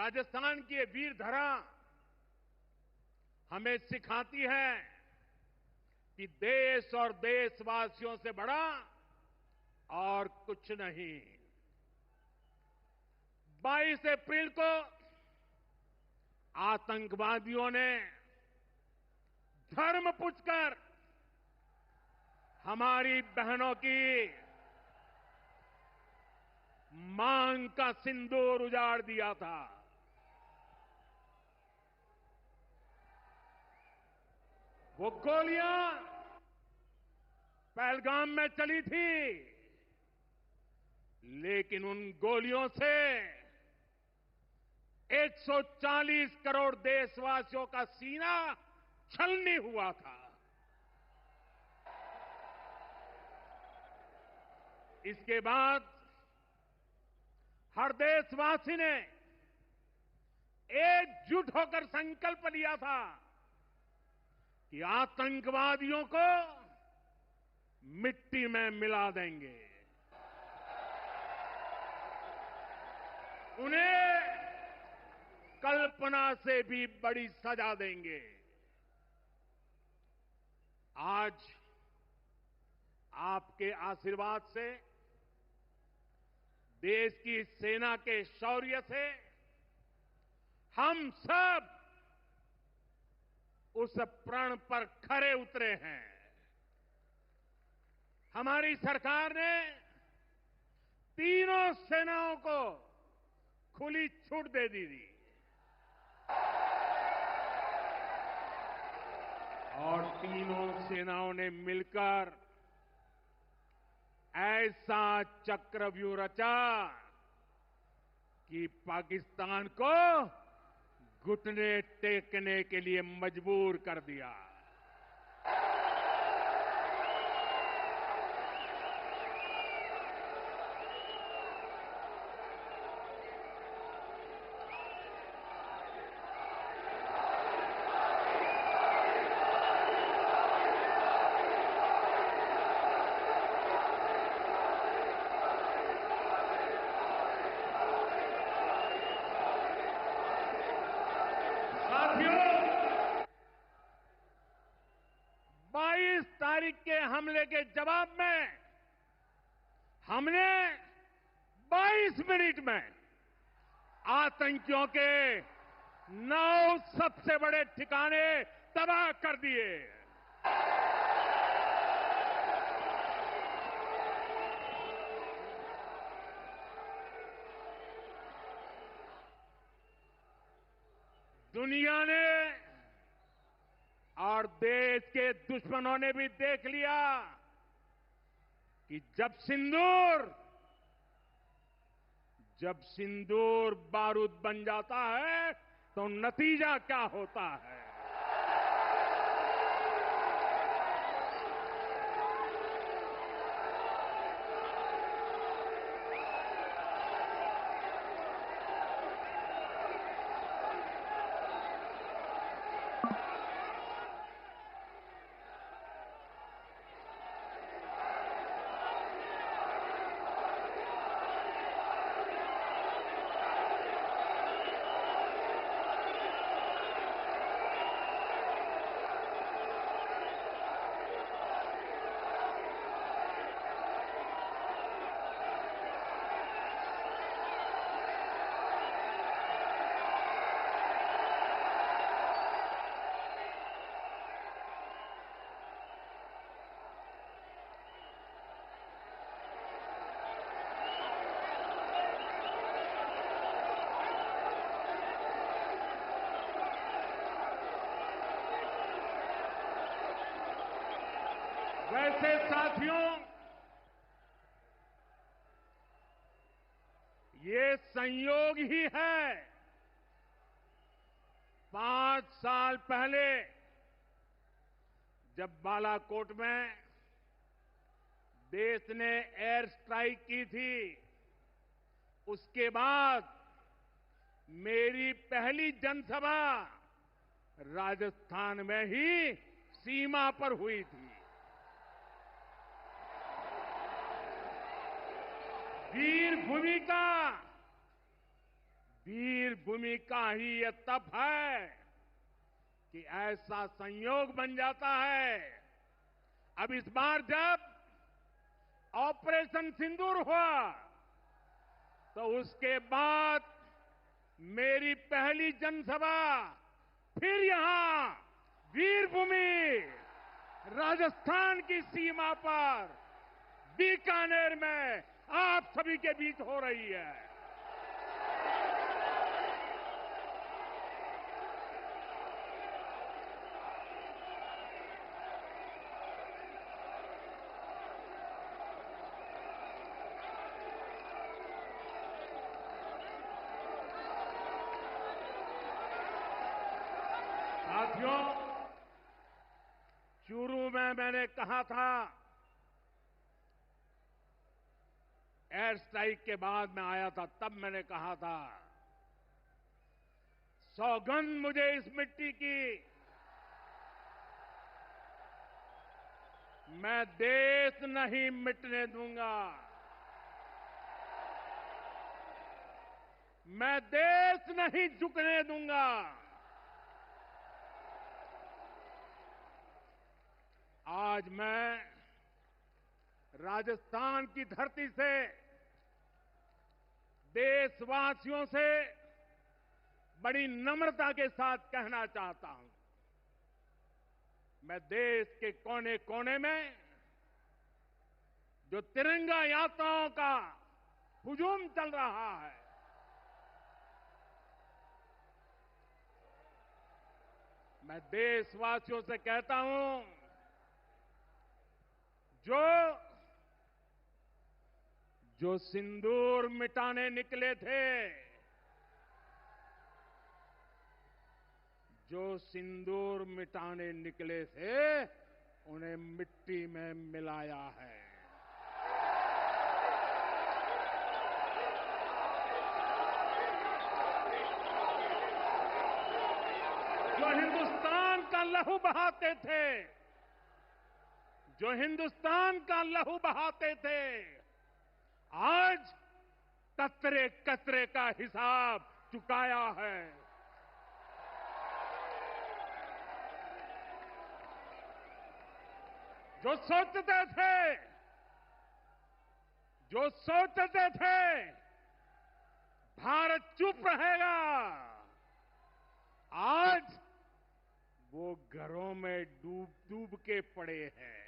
राजस्थान की ये वीर धरा हमें सिखाती है कि देश और देशवासियों से बड़ा और कुछ नहीं। 22 अप्रैल को आतंकवादियों ने धर्म पूछकर हमारी बहनों की मांग का सिंदूर उजाड़ दिया था। वो गोलियां पहलगाम में चली थी, लेकिन उन गोलियों से 140 करोड़ देशवासियों का सीना छलनी हुआ था। इसके बाद हर देशवासी ने एकजुट होकर संकल्प लिया था कि आतंकवादियों को मिट्टी में मिला देंगे, उन्हें कल्पना से भी बड़ी सजा देंगे। आज आपके आशीर्वाद से, देश की सेना के शौर्य से हम सब उस प्रण पर खरे उतरे हैं। हमारी सरकार ने तीनों सेनाओं को खुली छूट दे दी थी और तीनों सेनाओं ने मिलकर ऐसा चक्रव्यूह रचा कि पाकिस्तान को घुटने टेकने के लिए मजबूर कर दिया। साथियों, 22 तारीख के हमले के जवाब में हमने 22 मिनट में आतंकियों के 9 सबसे बड़े ठिकाने तबाह कर दिए। दुनिया ने और देश के दुश्मनों ने भी देख लिया कि जब सिंदूर बारूद बन जाता है तो नतीजा क्या होता है। वैसे साथियों, ये संयोग ही है। 5 साल पहले जब बालाकोट में देश ने एयर स्ट्राइक की थी, उसके बाद मेरी पहली जनसभा राजस्थान में ही सीमा पर हुई थी। वीर भूमि का वीर भूमि का ही ये तप है कि ऐसा संयोग बन जाता है। अब इस बार जब ऑपरेशन सिंदूर हुआ तो उसके बाद मेरी पहली जनसभा फिर यहां वीरभूमि राजस्थान की सीमा पर बीकानेर में आप सभी के बीच हो रही है। साथियों, शुरू में मैंने कहा था, एयर स्ट्राइक के बाद मैं आया था, तब मैंने कहा था, सौगंध मुझे इस मिट्टी की, मैं देश नहीं मिटने दूंगा, मैं देश नहीं झुकने दूंगा। आज मैं राजस्थान की धरती से देशवासियों से बड़ी नम्रता के साथ कहना चाहता हूं, मैं देश के कोने कोने में जो तिरंगा यात्राओं का हुजूम चल रहा है, मैं देशवासियों से कहता हूं, जो सिंदूर मिटाने निकले थे, जो सिंदूर मिटाने निकले थे, उन्हें मिट्टी में मिलाया है। जो हिंदुस्तान का लहू बहाते थे, जो हिंदुस्तान का लहू बहाते थे, आज कतरे कतरे का हिसाब चुकाया है। जो सोचते थे भारत चुप रहेगा, आज वो घरों में डूब डूब के पड़े हैं।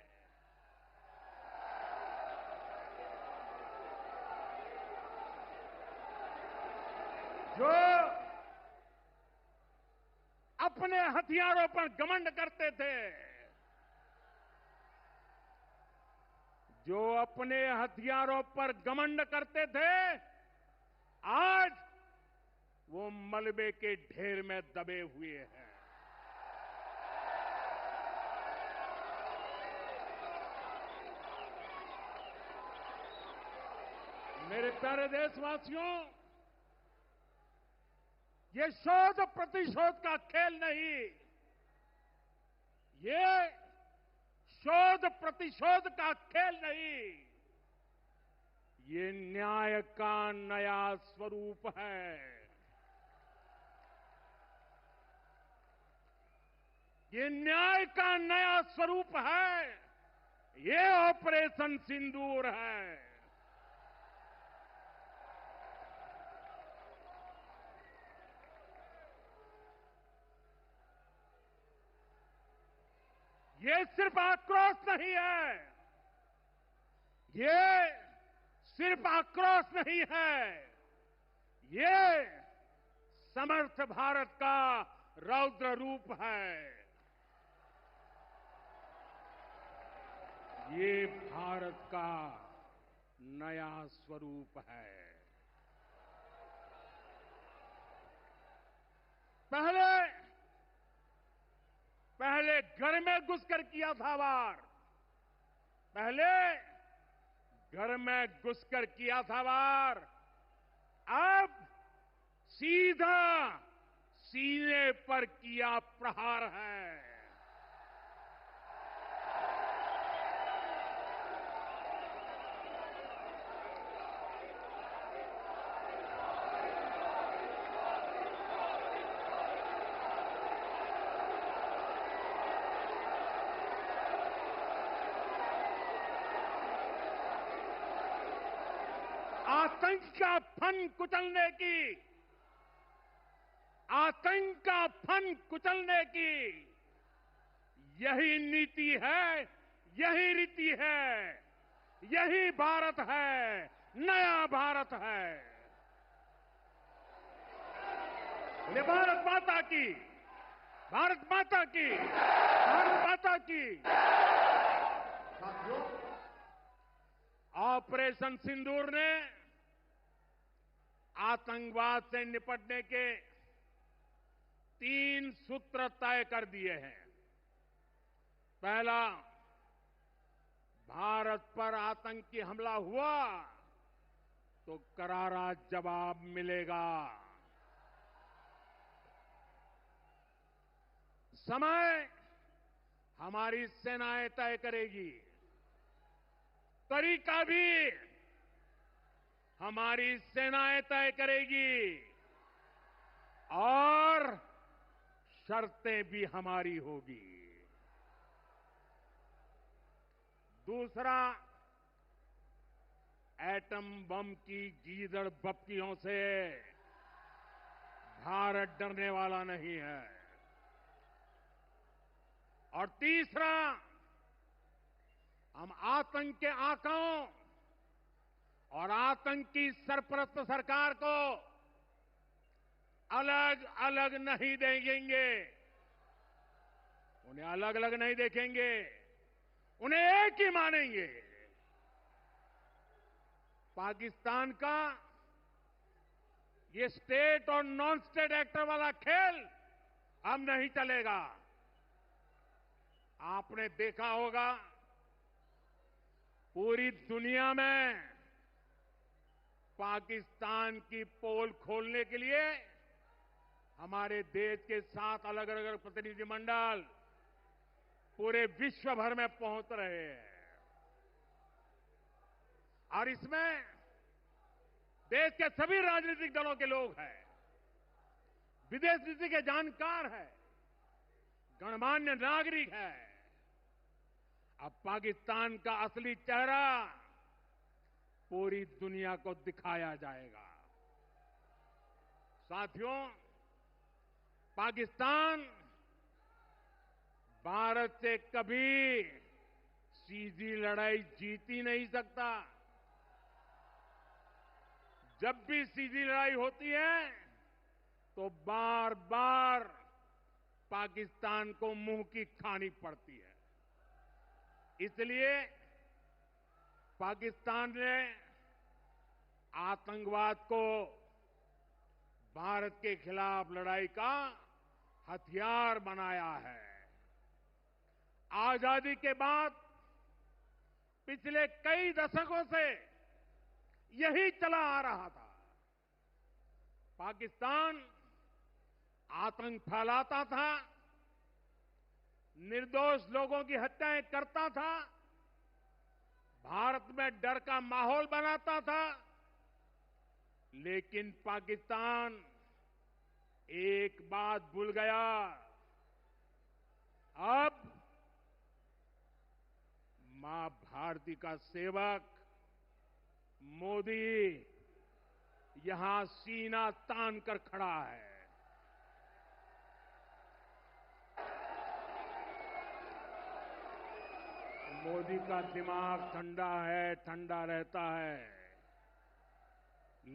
जो अपने हथियारों पर घमंड करते थे, जो अपने हथियारों पर घमंड करते थे, आज वो मलबे के ढेर में दबे हुए हैं। मेरे प्यारे देशवासियों, ये शोध प्रतिशोध का खेल नहीं, ये शोध प्रतिशोध का खेल नहीं, ये न्याय का नया स्वरूप है। ये न्याय का नया स्वरूप है। ये ऑपरेशन सिंदूर है। ये सिर्फ आक्रोश नहीं है, ये सिर्फ आक्रोश नहीं है, ये समर्थ भारत का रौद्र रूप है। ये भारत का नया स्वरूप है। पहले घर में घुसकर किया था वार, पहले घर में घुसकर किया था वार, अब सीधा सीने पर किया प्रहार है। आतंक का फन कुचलने की, आतंक का फन कुचलने की यही नीति है, यही रीति है, यही भारत है, नया भारत है। बोले भारत माता की, भारत माता की, भारत माता की। साथियों, ऑपरेशन सिंदूर ने आतंकवाद से निपटने के 3 सूत्र तय कर दिए हैं। पहला, भारत पर आतंकी हमला हुआ तो करारा जवाब मिलेगा। समय हमारी सेनाएं तय करेगी, तरीका भी हमारी सेनाएं तय करेगी और शर्तें भी हमारी होगी। दूसरा, एटम बम की गीदड़ बप्तियों से भारत डरने वाला नहीं है। और तीसरा, हम आतंक के आकाओं और आतंकी सरपरस्त सरकार को अलग अलग नहीं देखेंगे, उन्हें अलग अलग नहीं देखेंगे, उन्हें एक ही मानेंगे। पाकिस्तान का ये स्टेट और नॉन स्टेट एक्टर वाला खेल अब नहीं चलेगा। आपने देखा होगा, पूरी दुनिया में पाकिस्तान की पोल खोलने के लिए हमारे देश के 7 अलग अलग प्रतिनिधिमंडल पूरे विश्व भर में पहुंच रहे हैं। और इसमें देश के सभी राजनीतिक दलों के लोग हैं, विदेश नीति के जानकार हैं, गणमान्य नागरिक हैं। अब पाकिस्तान का असली चेहरा पूरी दुनिया को दिखाया जाएगा। साथियों, पाकिस्तान भारत से कभी सीधी लड़ाई जीत ही नहीं सकता। जब भी सीधी लड़ाई होती है तो बार बार पाकिस्तान को मुंह की खानी पड़ती है। इसलिए पाकिस्तान ने आतंकवाद को भारत के खिलाफ लड़ाई का हथियार बनाया है। आजादी के बाद पिछले कई दशकों से यही चला आ रहा था। पाकिस्तान आतंक फैलाता था, निर्दोष लोगों की हत्याएं करता था, भारत में डर का माहौल बनाता था। लेकिन पाकिस्तान एक बात भूल गया, अब मां भारती का सेवक मोदी यहां सीना तान कर खड़ा है। मोदी का दिमाग ठंडा है, ठंडा रहता है,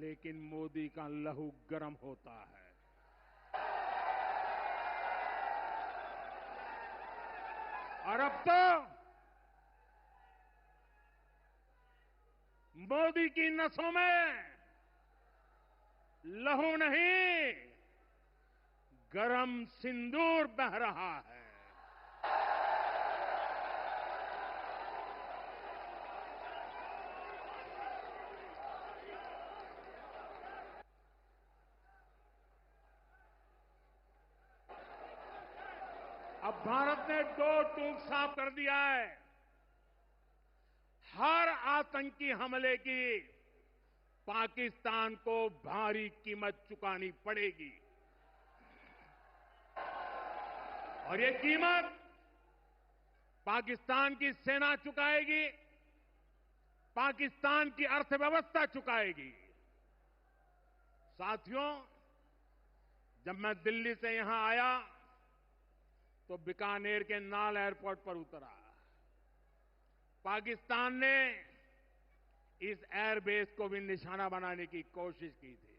लेकिन मोदी का लहू गर्म होता है। और अब तो मोदी की नसों में लहू नहीं, गरम सिंदूर बह रहा है। अब भारत ने 2 टूक साफ कर दिया है। हर आतंकी हमले की पाकिस्तान को भारी कीमत चुकानी पड़ेगी और ये कीमत पाकिस्तान की सेना चुकाएगी, पाकिस्तान की अर्थव्यवस्था चुकाएगी। साथियों, जब मैं दिल्ली से यहां आया तो बीकानेर के नाल एयरपोर्ट पर उतरा। पाकिस्तान ने इस एयरबेस को भी निशाना बनाने की कोशिश की थी,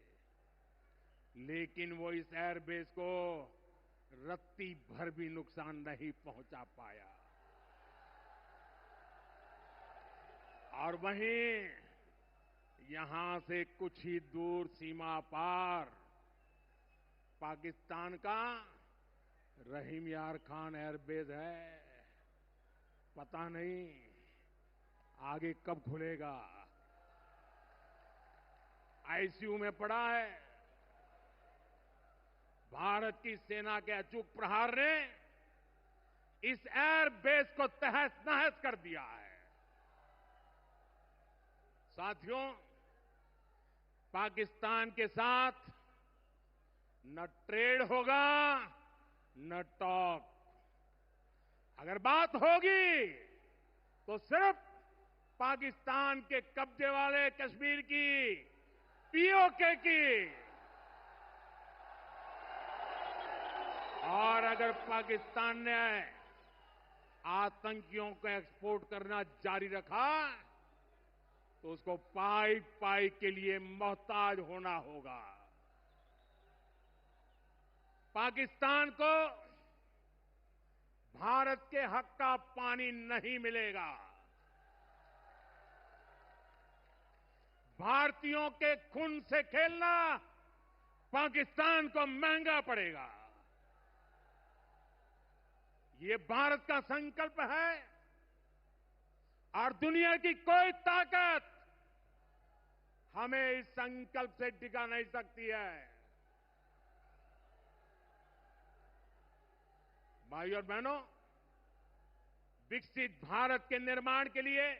लेकिन वो इस एयरबेस को रत्ती भर भी नुकसान नहीं पहुंचा पाया। और वहीं यहां से कुछ ही दूर सीमा पार पाकिस्तान का रहीम यार खान एयरबेस है। पता नहीं आगे कब खुलेगा। आईसीयू में पड़ा है। भारत की सेना के अचूक प्रहार ने इस एयरबेस को तहस नहस कर दिया है। साथियों, पाकिस्तान के साथ न ट्रेड होगा न टॉक। अगर बात होगी तो सिर्फ पाकिस्तान के कब्जे वाले कश्मीर की, पीओके की। और अगर पाकिस्तान ने आतंकियों को एक्सपोर्ट करना जारी रखा तो उसको पाई पाई के लिए मोहताज होना होगा। पाकिस्तान को भारत के हक का पानी नहीं मिलेगा। भारतीयों के खून से खेलना पाकिस्तान को महंगा पड़ेगा। ये भारत का संकल्प है और दुनिया की कोई ताकत हमें इस संकल्प से टिका नहीं सकती है। भाइयों और बहनों, विकसित भारत के निर्माण के लिए